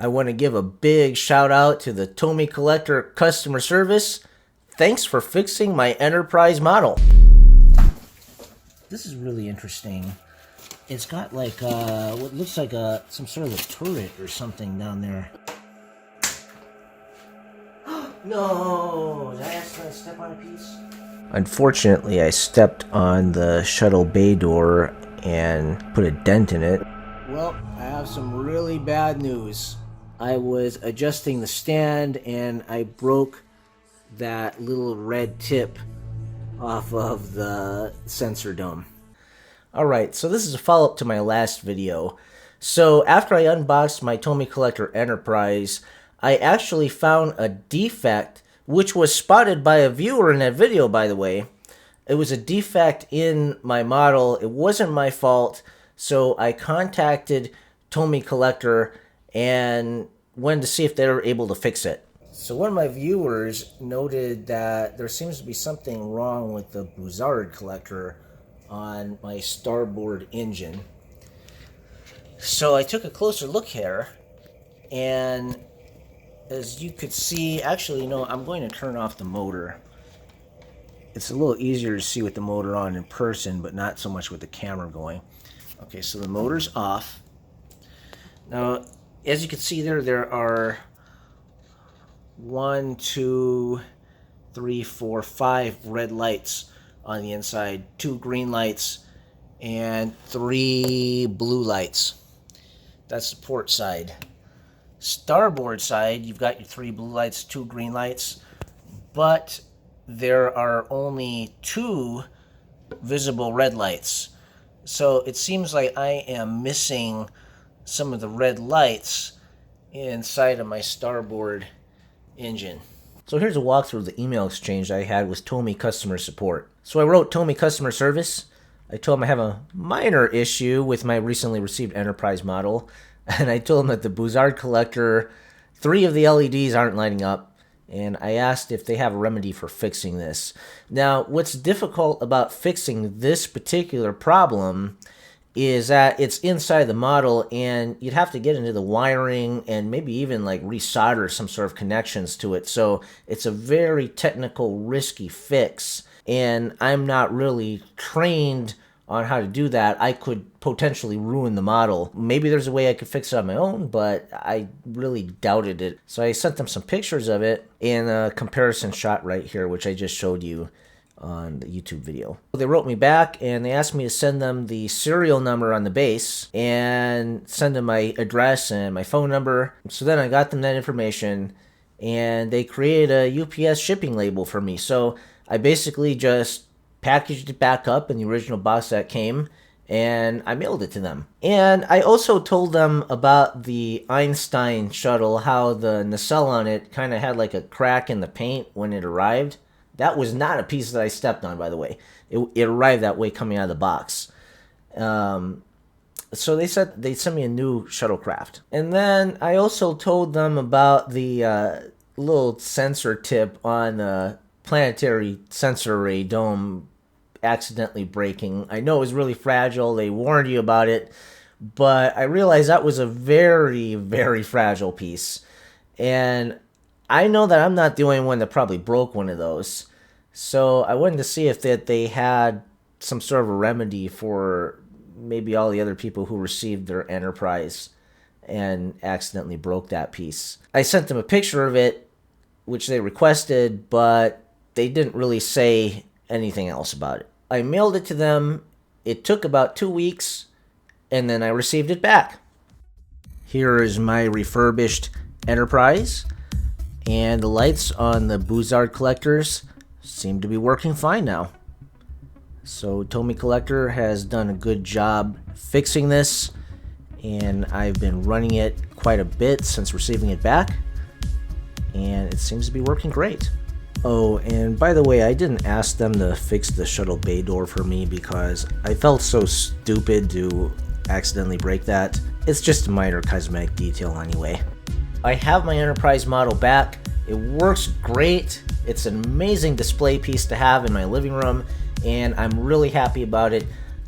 I want to give a big shout out to the TOMY Collector customer service. Thanks for fixing my Enterprise model. This is really interesting. It's got like what looks like some sort of a turret or something down there. No! Did I accidentally step on a piece? Unfortunately, I stepped on the shuttle bay door and put a dent in it. Well, I have some really bad news. I was adjusting the stand and I broke that little red tip off of the sensor dome. Alright, so this is a follow-up to my last video. So after I unboxed my TOMY Collector Enterprise, I actually found a defect, which was spotted by a viewer in that video, by the way. It was a defect in my model. It wasn't my fault, so I contacted TOMY Collector and wanted to see if they were able to fix it. So one of my viewers noted that there seems to be something wrong with the Bussard collector on my starboard engine. So I took a closer look here, and as you could see, actually, no, I'm going to turn off the motor. It's a little easier to see with the motor on in person, but not so much with the camera going. Okay, so the motor's off. Now, as you can see there are 1, 2, 3, 4, 5 red lights on the inside, 2 green lights, and 3 blue lights. That's the port side. Starboard side, you've got your 3 blue lights, 2 green lights, but there are only 2 visible red lights. So it seems like I am missing some of the red lights inside of my starboard engine. So here's a walkthrough of the email exchange I had with TOMY customer support. So I wrote TOMY customer service. I told them I have a minor issue with my recently received Enterprise model, and I told them that the Bussard collector, 3 of the LEDs aren't lighting up, and I asked if they have a remedy for fixing this. Now, what's difficult about fixing this particular problem is that it's inside the model and you'd have to get into the wiring and maybe even like resolder some sort of connections to it. So it's a very technical, risky fix, and I'm not really trained on how to do that. I could potentially ruin the model. Maybe there's a way I could fix it on my own, but I really doubted it. So I sent them some pictures of it in a comparison shot right here, which I just showed you on the YouTube video. They wrote me back and they asked me to send them the serial number on the base and send them my address and my phone number. So then I got them that information and they created a UPS shipping label for me. So I basically just packaged it back up in the original box that came and I mailed it to them. And I also told them about the Einstein shuttle, how the nacelle on it kind of had like a crack in the paint when it arrived. That was not a piece that I stepped on, by the way. It arrived that way coming out of the box. So they said they'd send me a new shuttlecraft. And then I also told them about the little sensor tip on the planetary sensor array dome accidentally breaking. I know it was really fragile. They warned you about it. But I realized that was a very, very fragile piece. And I know that I'm not the only one that probably broke one of those. So I wanted to see if they had some sort of a remedy for maybe all the other people who received their Enterprise and accidentally broke that piece. I sent them a picture of it, which they requested, but they didn't really say anything else about it. I mailed it to them. It took about 2 weeks, and then I received it back. Here is my refurbished Enterprise. And the lights on the Bussard collectors seem to be working fine now. So TOMY Collector has done a good job fixing this, and I've been running it quite a bit since receiving it back, and it seems to be working great. Oh, and by the way, I didn't ask them to fix the shuttle bay door for me because I felt so stupid to accidentally break that. It's just a minor cosmetic detail anyway. I have my Enterprise model back. It works great. It's an amazing display piece to have in my living room, and I'm really happy about it.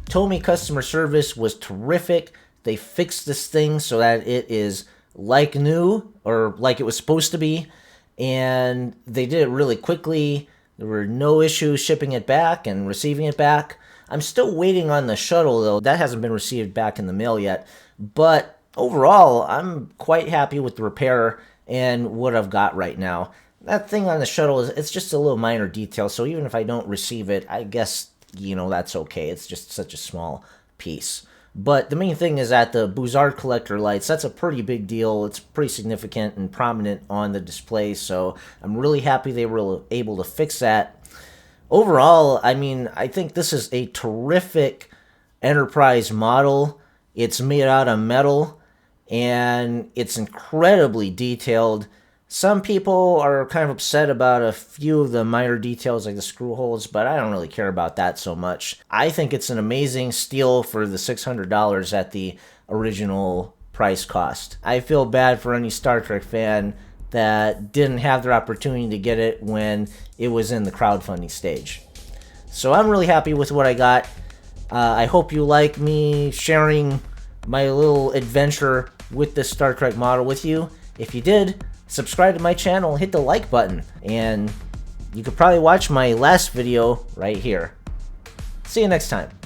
TOMY customer service was terrific. They fixed this thing so that it is like new, or like it was supposed to be, and they did it really quickly. There were no issues shipping it back and receiving it back. I'm still waiting on the shuttle, though. That hasn't been received back in the mail yet. But overall, I'm quite happy with the repair and what I've got right now. That thing on the shuttle, it's just a little minor detail, so even if I don't receive it, I guess, you know, that's okay. It's just such a small piece. But the main thing is that the Bussard collector lights, that's a pretty big deal. It's pretty significant and prominent on the display, so I'm really happy they were able to fix that. Overall, I mean, I think this is a terrific Enterprise model. It's made out of metal, and it's incredibly detailed. Some people are kind of upset about a few of the minor details like the screw holes, but I don't really care about that so much. I think it's an amazing steal for the $600 at the original price cost. I feel bad for any Star Trek fan that didn't have their opportunity to get it when it was in the crowdfunding stage. So I'm really happy with what I got. I hope you like me sharing my little adventure with this Star Trek model with you. If you did, subscribe to my channel, hit the like button, and you could probably watch my last video right here. See you next time.